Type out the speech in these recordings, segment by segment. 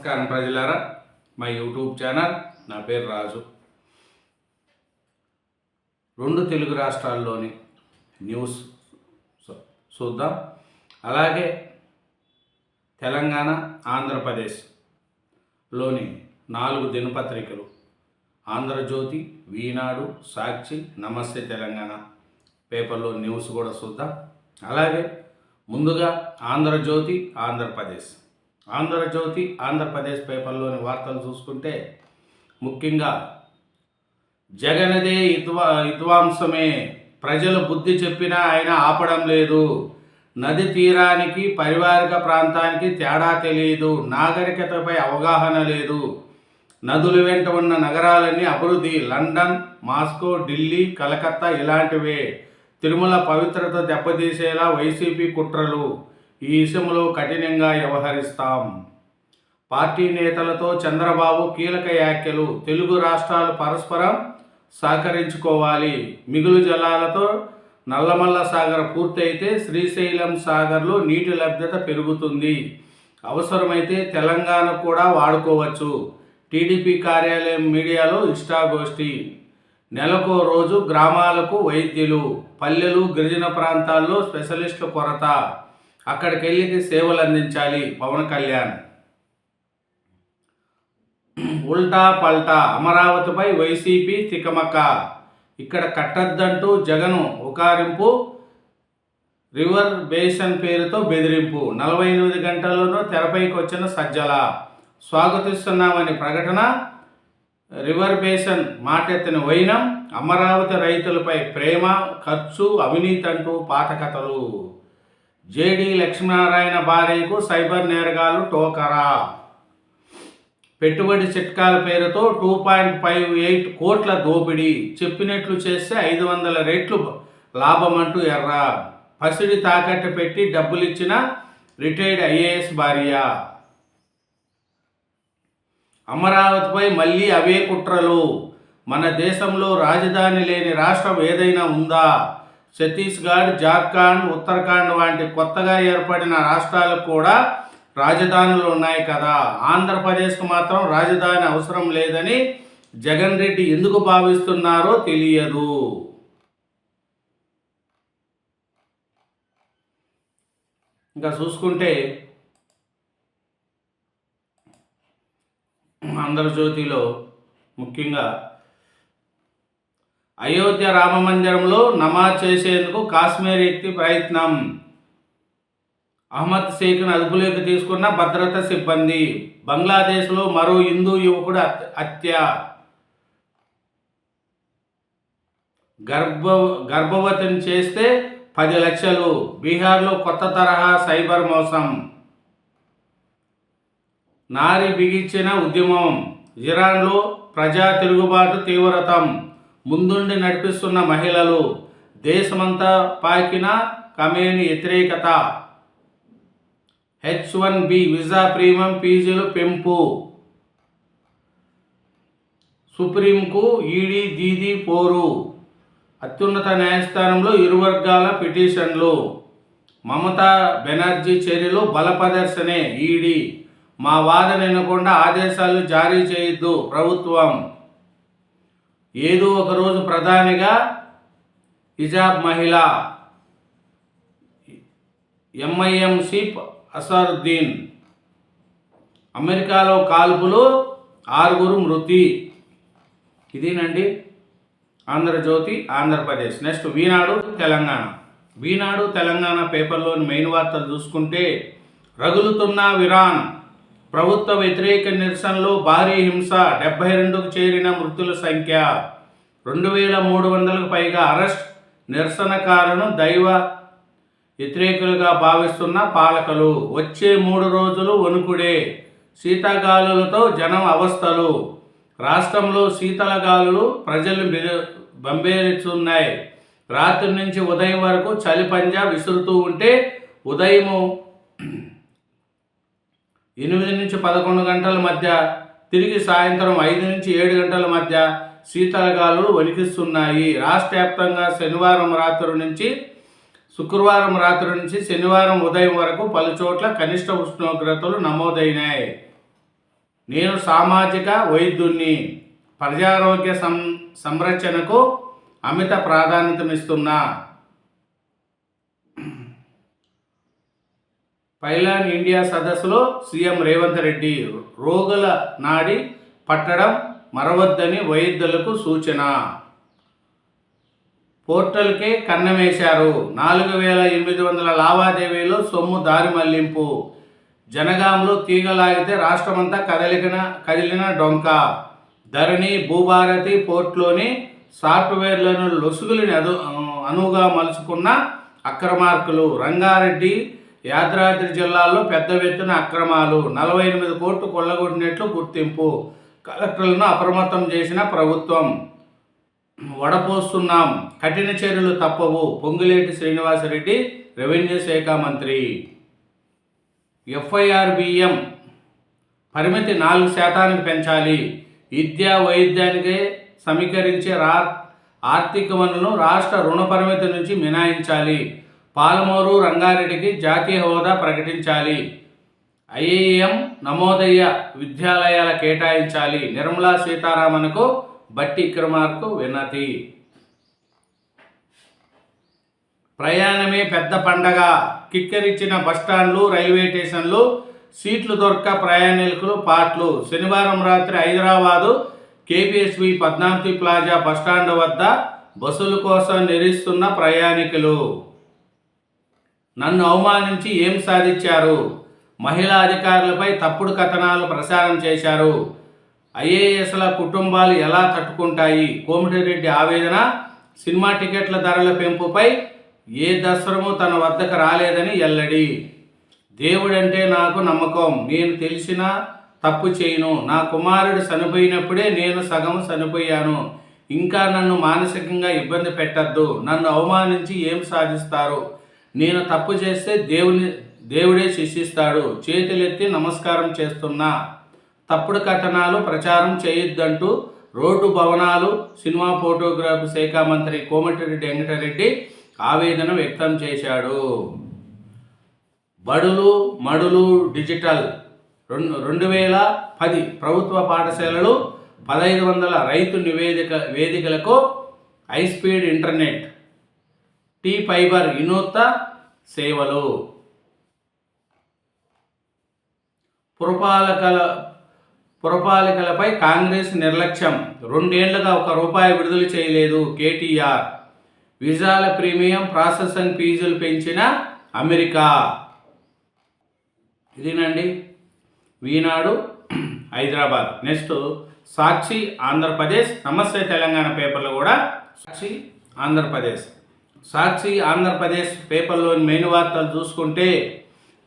నమస్కారం ప్రజలారా, మా యూట్యూబ్ ఛానల్. నా పేరు రాజు. రెండు తెలుగు రాష్ట్రాల్లోని న్యూస్ చూద్దాం. అలాగే తెలంగాణ, ఆంధ్రప్రదేశ్లోని 4 దినపత్రికలు ఆంధ్రజ్యోతి, ఈనాడు, సాక్షి, నమస్తే తెలంగాణ పేపర్లో న్యూస్ కూడా చూద్దాం. అలాగే ముందుగా ఆంధ్రజ్యోతి, ఆంధ్రప్రదేశ్ పేపర్లోని వార్తలు చూసుకుంటే ముఖ్యంగా జగనదే విధ్వంసమే, ప్రజలు బుద్ధి చెప్పినా ఆయన ఆపడం లేదు, నది తీరానికి పరివారిక ప్రాంతానికి తేడా తెలియదు, నాగరికతపై అవగాహన లేదు, నదుల వెంట ఉన్న నగరాలన్నీ అభివృద్ధి, లండన్, మాస్కో, ఢిల్లీ, కలకత్తా ఇలాంటివే, తిరుమల పవిత్రత దెబ్బతీసేలా వైసీపీ కుట్రలు, ఈ విషయంలో కఠినంగా వ్యవహరిస్తాం, పార్టీ నేతలతో చంద్రబాబు కీలక వ్యాఖ్యలు, తెలుగు రాష్ట్రాలు పరస్పరం సహకరించుకోవాలి, మిగులు జలాలతో నల్లమల్ల సాగర్ పూర్తయితే శ్రీశైలం సాగర్లో నీటి లభ్యత పెరుగుతుంది, అవసరమైతే తెలంగాణ కూడా వాడుకోవచ్చు, టీడీపీ కార్యాలయం మీడియాలో ఇష్టాగోష్ఠి, నెలకో రోజు గ్రామాలకు వైద్యులు, పల్లెలు గిరిజన ప్రాంతాల్లో స్పెషలిస్టుల కొరత, అక్కడికి వెళ్ళి సేవలు అందించాలి పవన్ కళ్యాణ్. ఉల్టా పల్టా, అమరావతిపై వైసీపీ తికమక, ఇక్కడ కట్టద్దంటూ జగన్ ఉకారింపు, రివర్ బేసన్ పేరుతో బెదిరింపు, 48 గంటల్లోనూ తెరపైకి వచ్చిన సజ్జల, స్వాగతిస్తున్నామని ప్రకటన, రివర్ బేసన్ మాటెత్తిన వైనం, అమరావతి రైతులపై ప్రేమ, ఖర్చు, అవినీతి అంటూ పాత కథలు, జేడీ లక్ష్మీనారాయణ భార్యకు సైబర్ నేరగాలు టోకరా, పెట్టుబడి చిట్కాల పేరుతో 2.58 కోట్ల దోపిడీ, చెప్పినట్లు చేస్తే 500 రెట్లు లాభమంటూ ఎర్ర, పసిడి తాకట్టు పెట్టి డబ్బులిచ్చిన రిటైర్డ్ ఐఏఎస్ భార్య, అమరావతిపై మళ్ళీ అవే కుట్రలు, మన దేశంలో రాజధాని లేని రాష్ట్రం ఏదైనా ఉందా, ఛత్తీస్గఢ్, జార్ఖండ్, ఉత్తరాఖండ్ వంటి కొత్తగా ఏర్పడిన రాష్ట్రాలకు కూడా రాజధానులు ఉన్నాయి కదా, ఆంధ్రప్రదేశ్కు మాత్రం రాజధాని అవసరం లేదని జగన్ రెడ్డి ఎందుకు భావిస్తున్నారో తెలియదు. ఇంకా చూసుకుంటే ఆంధ్రజ్యోతిలో ముఖ్యంగా అయోధ్య రామ మందిరంలో నమాజ్ చేసేందుకు కాశ్మీర్ వ్యక్తి ప్రయత్నం, అహ్మద్ షేఖ్ను అదుపులోకి తీసుకున్న భద్రతా సిబ్బంది, బంగ్లాదేశ్లో మరో హిందూ యువకుడు హత్య, గర్భవతిని చేస్తే 10 లక్షలు, బీహార్లో కొత్త తరహా సైబర్ మోసం, నారి బిగించిన ఉద్యమం, ఇరాన్లో ప్రజా తిరుగుబాటు తీవ్రతం, ముందుండి నడిపిస్తున్న మహిళలు, దేశమంతా పాకిన ఖమేనీ వ్యతిరేకత, H1B వీసా ప్రీమియం ఫీజులు పెంపు, సుప్రీంకు ఈడీ దీదీ పోరు, అత్యున్నత న్యాయస్థానంలో ఇరు వర్గాల పిటిషన్లు, మమతా బెనర్జీ చర్యలు బలప్రదర్శనే, ఈడీ మా వాదన వినకుండా ఆదేశాలు జారీ చేయొద్దు ప్రభుత్వం, ఏదో ఒకరోజు ప్రధానిగా హిజాబ్ మహిళ, ఎంఐఎం చీఫ్ అసరుద్దీన్, అమెరికాలో కాల్పులు 6 మృతి. ఇదేనండి ఆంధ్రజ్యోతి, ఆంధ్రప్రదేశ్. నెక్స్ట్ ఈనాడు తెలంగాణ పేపర్లోని మెయిన్ వార్తలు చూసుకుంటే, రగులుతున్న ఇరాన్, ప్రభుత్వ వ్యతిరేక నిరసనలో భారీ హింస, 72కు చేరిన మృతుల సంఖ్య, 2300కు పైగా అరెస్ట్, నిరసనకారులను దైవ వ్యతిరేకులుగా భావిస్తున్న పాలకులు, వచ్చే 3 రోజులు వణుకుడే, శీతగాలులతో జనం అవస్థలు, రాష్ట్రంలో శీతల గాలులు ప్రజలు బంబేరుతున్నాయి, రాత్రి నుంచి ఉదయం వరకు చలి పంజా విసురుతూ ఉంటే ఉదయం 8 నుంచి 11 గంటల మధ్య, తిరిగి సాయంత్రం 5 నుంచి 7 గంటల మధ్య శీతల గాలులు వణికిస్తున్నాయి. రాష్ట్ర వ్యాప్తంగా శుక్రవారం రాత్రి నుంచి శనివారం ఉదయం వరకు పలుచోట్ల కనిష్ట ఉష్ణోగ్రతలు నమోదైనాయి. నేను సామాజిక వైద్యుణ్ణి. ప్రజారోగ్య సంరక్షణకు అమిత ప్రాధాన్యతనిస్తున్నా. పైలాన్ ఇండియా సదస్సులో సీఎం రేవంత్ రెడ్డి. రోగుల నాడి పట్టడం మరవద్దని వైద్యులకు సూచన. పోర్టల్కే కన్నమేశారు. 4,800 లావాదేవీలు సొమ్ము దారి మళ్లింపు. జనగాంలో తీగలాగితే రాష్ట్రమంతా కదిలిన డొంక. ధరణి, భూభారతి పోర్టులోని సాఫ్ట్వేర్లను లొసుగులని అనువుగా మలుచుకున్న అక్రమార్కులు. రంగారెడ్డి, యాదాద్రి జిల్లాల్లో పెద్ద ఎత్తున అక్రమాలు. 48 కోట్లు కొల్లగొట్టినట్లు గుర్తింపు. కలెక్టర్లను అప్రమత్తం చేసిన ప్రభుత్వం. వడపోస్తున్నాం, కఠిన చర్యలు తప్పవు. పొంగులేటి శ్రీనివాసరెడ్డి, రెవెన్యూ శాఖ మంత్రి. FIRBM పరిమితి 4% పెంచాలి. విద్యా వైద్యానికి సమీకరించే ఆర్థిక వనరులను రాష్ట్ర రుణ పరిమితి నుంచి మినహాయించాలి. పాలమూరు, రంగారెడ్డికి జాతీయ హోదా ప్రకటించాలి. IIM నమోదయ్య విద్యాలయాల కేటాయించాలి. నిర్మలా సీతారామన్కు బట్టి విక్రమార్కు వినతి. ప్రయాణమే పెద్ద పండగ. కిక్కెరిచ్చిన బస్టాండ్లు, రైల్వే స్టేషన్లు. సీట్లు దొరక్క ప్రయాణికులు పాట్లు. శనివారం రాత్రి Hyderabad KPSB Padmavathi plaza bus stand వద్ద బస్సుల కోసం నిరీస్తున్న ప్రయాణికులు. నన్ను అవమానించి ఏం సాధించారు? మహిళా అధికారులపై తప్పుడు కథనాలు ప్రసారం చేశారు. IASల కుటుంబాలు ఎలా తట్టుకుంటాయి? కోమటిరెడ్డి ఆవేదన. సినిమా టికెట్ల ధరల పెంపుపై ఏ దసరము తన వద్దకు రాలేదని ఎల్లడి. దేవుడంటే నాకు నమ్మకం. నేను తెలిసిన తప్పు చేయను. నా కుమారుడు చనిపోయినప్పుడే నేను సగం చనిపోయాను. ఇంకా నన్ను మానసికంగా ఇబ్బంది పెట్టద్దు. నన్ను అవమానించి ఏం సాధిస్తారు? నేను తప్పు చేస్తే దేవుడే శిక్షిస్తాడు. చేతులెత్తి నమస్కారం చేస్తున్నా. తప్పుడు కథనాలు ప్రచారం చేయొద్దంటూ రోడ్డు భవనాలు, సినిమా ఫోటోగ్రఫీ శాఖ మంత్రి కోమటిరెడ్డి వెంకటరెడ్డి ఆవేదన వ్యక్తం చేశాడు. బడులు మడులు డిజిటల్. 2010 ప్రభుత్వ పాఠశాలలు 1500 రైతు వేదికలకు హైస్పీడ్ ఇంటర్నెట్, T-ఫైబర్ వినూత్న సేవలు. పురపాలికలపై కాంగ్రెస్ నిర్లక్ష్యం. 2 ఏళ్లుగా ₹1 విడుదల చేయలేదు కేటీఆర్. వీసాల ప్రీమియం, ప్రాసెసింగ్ ఫీజులు పెంచిన అమెరికా. ఇదేనండి ఈనాడు హైదరాబాద్. నెక్స్ట్ సాక్షి ఆంధ్రప్రదేశ్. నమస్తే తెలంగాణ పేపర్లో కూడా సాక్షి ఆంధ్రప్రదేశ్ పేపర్లోని మెయిన్ వార్తలు చూసుకుంటే,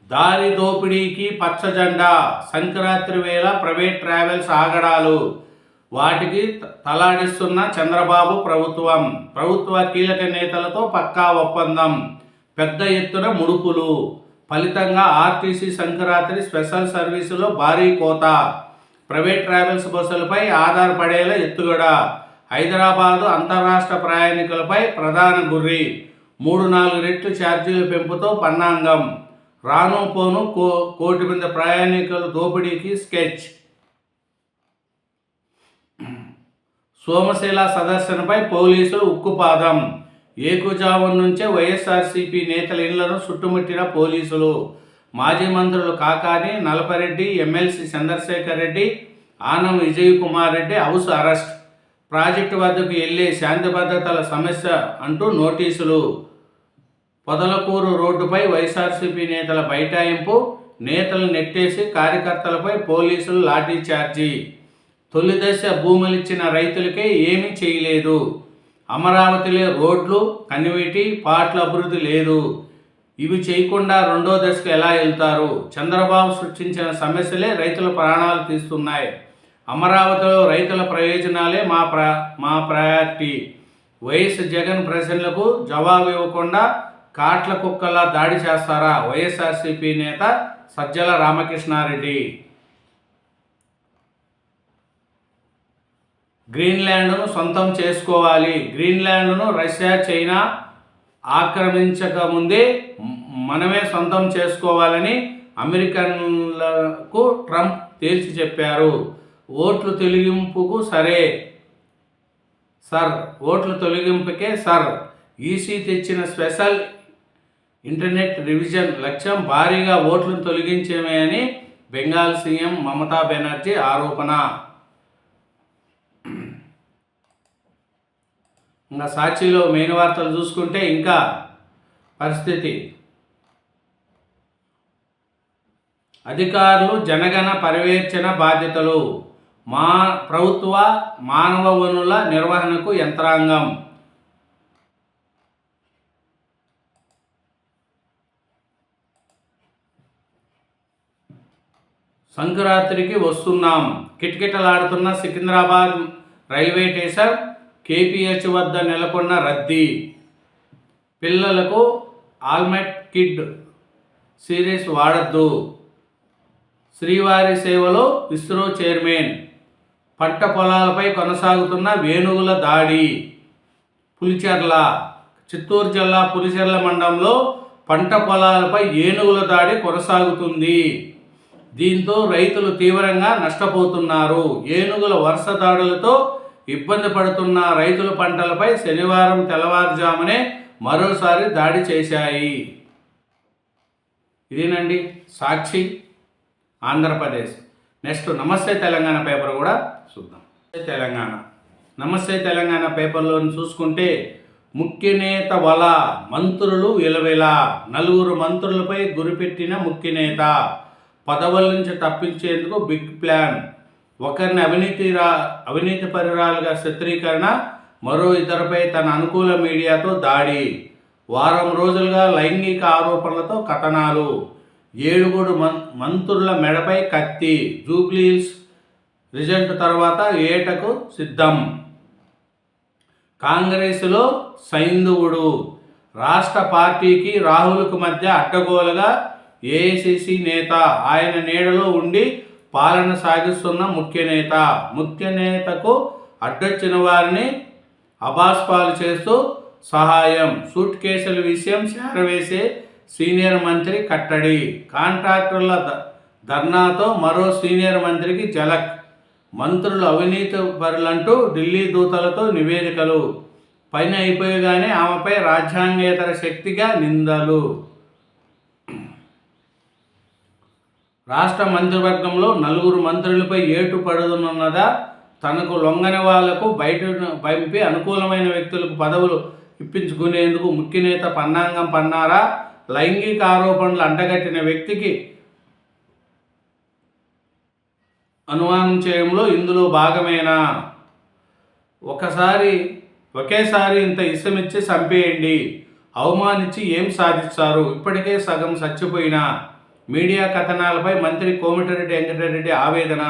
దారి దోపిడీకి పచ్చజెండా. సంక్రాంతి వేళ ప్రైవేట్ ట్రావెల్స్ ఆగడాలు. వాటికి తలాడిస్తున్న చంద్రబాబు ప్రభుత్వ కీలక నేతలతో పక్కా ఒప్పందం. పెద్ద ఎత్తున ముడుపులు. ఫలితంగా ఆర్టీసీ సంక్రాంతి స్పెషల్ సర్వీసులో భారీ కోత. ప్రైవేట్ ట్రావెల్స్ బస్సులపై ఆధారపడేలా ఎత్తుగడ. హైదరాబాదు అంతరాష్ట్ర ప్రయాణికులపై ప్రధాన గుర్రి. 3-4 రెట్లు ఛార్జీల పెంపుతో పన్నాంగం. రాను పోను కోటి మంది ప్రయాణికుల దోపిడీకి స్కెచ్. సోమశీల సదస్సుపై పోలీసులు ఉక్కుపాదం. ఏకుజావం నుంచే వైఎస్ఆర్సీపీ నేతల ఇళ్లను చుట్టుముట్టిన పోలీసులు. మాజీ మంత్రులు Kakani, Nalapareddy, MLC Chandrasekhar Reddy, Anam Vijay Kumar Reddy house arrest. Project వద్దకు వెళ్లే శాంతి భద్రతల సమస్య అంటూ నోటీసులు. పొదలకూరు రోడ్డుపై వైఎస్ఆర్సీపీ నేతల బైఠాయింపు. నేతలు నెట్టేసి కార్యకర్తలపై పోలీసులు లాఠీ చార్జీ. తొలిదశ భూములిచ్చిన రైతులకే ఏమీ చేయలేదు. అమరావతిలో రోడ్లు, కన్నివేటి, పాట్ల అభివృద్ధి లేదు. ఇవి చేయకుండా రెండో దశకు ఎలా వెళ్తారు? చంద్రబాబు సృష్టించిన సమస్యలే రైతుల ప్రాణాలు తీస్తున్నాయి. అమరావతిలో రైతుల ప్రయోజనాలే మా ప్రయారిటీ. వైఎస్ జగన్ ప్రశ్నలకు జవాబు ఇవ్వకుండా కాట్ల కుక్కలా దాడి చేస్తారా? వైఎస్ఆర్సీపీ నేత సజ్జల రామకృష్ణారెడ్డి. గ్రీన్లాండ్ను సొంతం చేసుకోవాలి. గ్రీన్లాండ్ను రష్యా, చైనా ఆక్రమించకముందే మనమే సొంతం చేసుకోవాలని అమెరికన్లకు ట్రంప్ తేల్చి చెప్పారు. ఓట్ల తొలగింపుకు ఓట్ల తొలగింపుకే ఈసీ తెచ్చిన స్పెషల్ ఇంటర్నెట్ రివిజన్ లక్ష్యం భారీగా ఓట్లను తొలగించడమే అని బెంగాల్ సీఎం మమతా బెనర్జీ ఆరోపణ. ఇంకా సాక్షిలో మెయిన్ వార్తలు చూసుకుంటే ఇంకా పరిస్థితి, అధికారులు జనగణ పర్యవేక్షణ బాధ్యతలు, ప్రభుత్వ మానవ వనరుల నిర్వహణకు యంత్రాంగం. సంక్రాంతికి వస్తున్నాం, కిటకిటలాడుతున్న సికింద్రాబాద్ రైల్వే స్టేషన్, కేపీహెచ్ వద్ద నెలకొన్న రద్దీ. పిల్లలకు ఆల్మెట్ కిడ్ సిరీస్ వాడద్దు, శ్రీవారి సేవలో ఇస్రో చైర్మన్. పంట పొలాలపై కొనసాగుతున్న వేణుగుల దాడి. చిత్తూరు జిల్లా పులిచెర్ల మండలంలో పంట పొలాలపై ఏనుగుల దాడి కొనసాగుతుంది. దీంతో రైతులు తీవ్రంగా నష్టపోతున్నారు. ఏనుగుల వరుస దాడులతో ఇబ్బంది పడుతున్న రైతుల పంటలపై శనివారం తెల్లవారుజామునే మరోసారి దాడి చేశాయి. ఇదేనండి సాక్షి ఆంధ్రప్రదేశ్. నెక్స్ట్ నమస్తే తెలంగాణ పేపర్ కూడా చూద్దాం. నమస్తే తెలంగాణ పేపర్లో చూసుకుంటే, ముఖ్య నేత వల, మంత్రులు విలవిల. 4 మంత్రులపై గురిపెట్టిన ముఖ్య నేత. పదవుల నుంచి తప్పించేందుకు బిగ్ ప్లాన్. ఒకరిని అవినీతి పరురాలుగా చిత్రీకరణ, మరో ఇద్దరిపై తన అనుకూల మీడియాతో దాడి. వారం రోజులుగా లైంగిక ఆరోపణలతో కథనాలు. 7 మంత్రుల మెడపై కత్తి. జూబ్లీహిల్స్ రిజల్ట్ తర్వాత ఏటకు సిద్ధం. కాంగ్రెస్లో సైంధవుడు. రాష్ట్ర పార్టీకి రాహుల్కు మధ్య అడ్డగోలుగా ఏఐసిసి నేత. ఆయన నీడలో ఉండి పాలన సాగిస్తున్న ముఖ్య నేతకు అడ్డొచ్చిన వారిని అబాస్పాలు చేస్తూ సహాయం. సూట్ కేసుల విషయం చేరవేసే సీనియర్ మంత్రి కట్టడి. కాంట్రాక్టర్ల ధర్నాతో మరో సీనియర్ మంత్రికి జలక్. మంత్రులు అవినీతి పరులంటూ ఢిల్లీ దూతలతో నివేదికలు. పని అయిపోయగానే ఆమెపై రాజ్యాంగేతర శక్తిగా నిందలు. రాష్ట్ర మంత్రివర్గంలో 4 మంత్రులపై ఏటు పడుతున్నదా? తనకు లొంగని వాళ్లకు బయట పంపి అనుకూలమైన వ్యక్తులకు పదవులు ఇప్పించుకునేందుకు ముఖ్య నేత పన్నాంగం పన్నారా? లైంగిక ఆరోపణలు అంటగట్టిన వ్యక్తికి అనుమానం చేయడంలో ఇందులో భాగమేనా? ఒకేసారి ఇంత ఇసమిచ్చి చంపేయండి, అవమానించి ఏం సాధిస్తారు? ఇప్పటికే సగం చచ్చిపోయిన మీడియా కథనాలపై మంత్రి కోమటిరెడ్డి వెంకటరెడ్డి ఆవేదన.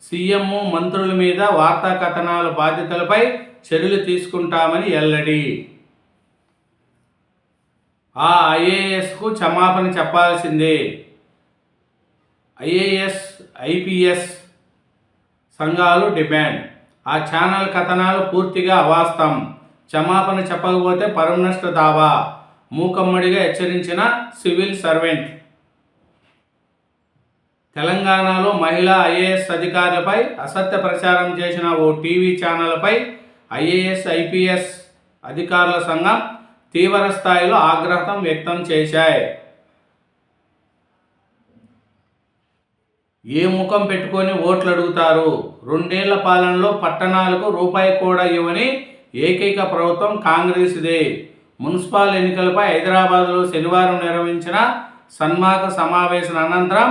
సీఎం మంత్రుల మీద వార్తా కథనాల బాధ్యతలపై చర్యలు తీసుకుంటామని వెల్లడి. ఆ ఐఏఎస్కు క్షమాపణ చెప్పాల్సిందే. ఐఏఎస్ ఐపీఎస్ సంఘాలు డిమాండ్. ఆ ఛానల్ కథనాలు పూర్తిగా అవాస్తవం, క్షమాపణ చెప్పకపోతే పరునష్ట దావా. మూకమ్మడిగా హెచ్చరించిన సివిల్ సర్వెంట్. తెలంగాణలో మహిళా ఐఏఎస్ అధికారులపై అసత్య ప్రచారం చేసిన ఓ టీవీ ఛానల్పై ఐఏఎస్ ఐపీఎస్ అధికారుల సంఘం తీవ్ర స్థాయిలో ఆగ్రహం వ్యక్తం చేశాయి. ఏ ముఖం పెట్టుకొని ఓట్లు అడుగుతారు? 2 ఏళ్ల పాలనలో పట్టణాలకు రూపాయి కూడా ఇవ్వని ఏకైక ప్రభుత్వం కాంగ్రెస్దే. మున్సిపల్ ఎన్నికలపై హైదరాబాద్లో శనివారం నిర్వహించిన సన్మాక సమావేశం అనంతరం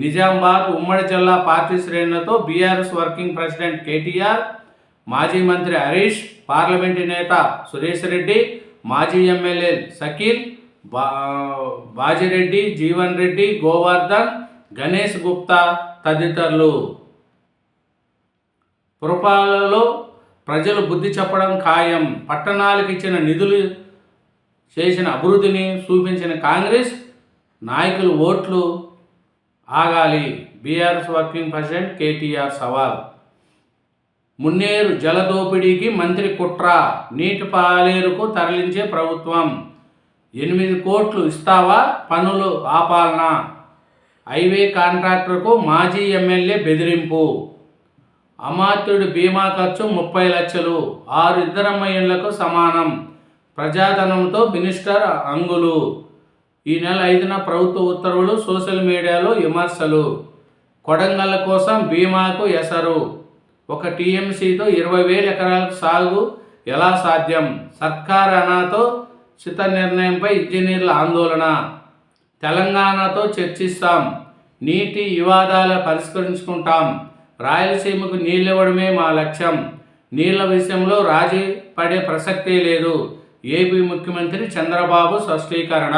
నిజామాబాద్ ఉమ్మడి జిల్లా పార్టీ శ్రేణులతో బీఆర్ఎస్ వర్కింగ్ ప్రెసిడెంట్ కేటీఆర్, మాజీ మంత్రి హరీష్, పార్లమెంటు నేత సురేష్ రెడ్డి, మాజీ ఎమ్మెల్యే షకీల్, బాజిరెడ్డి, జీవన్ రెడ్డి, గోవర్ధన్, గణేష్ గుప్తా తదితరులు. పురపాలలో ప్రజలు బుద్ధి చెప్పడం ఖాయం. పట్టణాలకు ఇచ్చిన నిధులు చేసిన అభివృద్ధిని చూపించిన కాంగ్రెస్ నాయకులు ఓట్లు ఆగాలి. బీఆర్ఎస్ వర్కింగ్ ప్రెసిడెంట్ కేటీఆర్ సవాల్. మున్నేరు జలదోపిడీకి మంత్రి కుట్ర. నీటి పాలేరుకు తరలించే ప్రభుత్వం. 8 కోట్లు ఇస్తావా? పనులు ఆపాలన. హైవే కాంట్రాక్టర్కు మాజీ ఎమ్మెల్యే బెదిరింపు. అమాత్యుడి బీమా ఖర్చు 30 లక్షలు, 6 ఇద్దరమ్మ ఇళ్లకు సమానం. ప్రజాధనంతో మినిస్టర్ అంగులు. ఈ నెల 5న ప్రభుత్వ ఉత్తర్వులు, సోషల్ మీడియాలో విమర్శలు. కొడంగల్ కోసం బీమాకు ఎసరు. 1 టీఎంసీతో 20,000 ఎకరాలకు సాగు ఎలా సాధ్యం? సర్కార్ అనాతో చిత నిర్ణయంపై ఇంజనీర్ల ఆందోళన. తెలంగాణతో చర్చిస్తాం, నీటి వివాదాలు పరిష్కరించుకుంటాం, రాయలసీమకు నీళ్ళివ్వడమే మా లక్ష్యం, నీళ్ల విషయంలో రాజీ పడే ప్రసక్తే లేదు. ఏపీ ముఖ్యమంత్రి చంద్రబాబు స్పష్టీకరణ.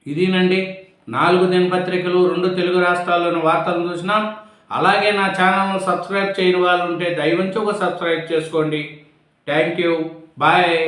ఇదేనండి 4 దినపత్రికలు 2 తెలుగు రాష్ట్రాల్లోని వార్తలను చూసినాం. అలాగే నా ఛానల్ను సబ్స్క్రైబ్ చేయని వాళ్ళు ఉంటే దయవుంచి ఒక సబ్స్క్రైబ్ చేసుకోండి. Thank you. బాయ్.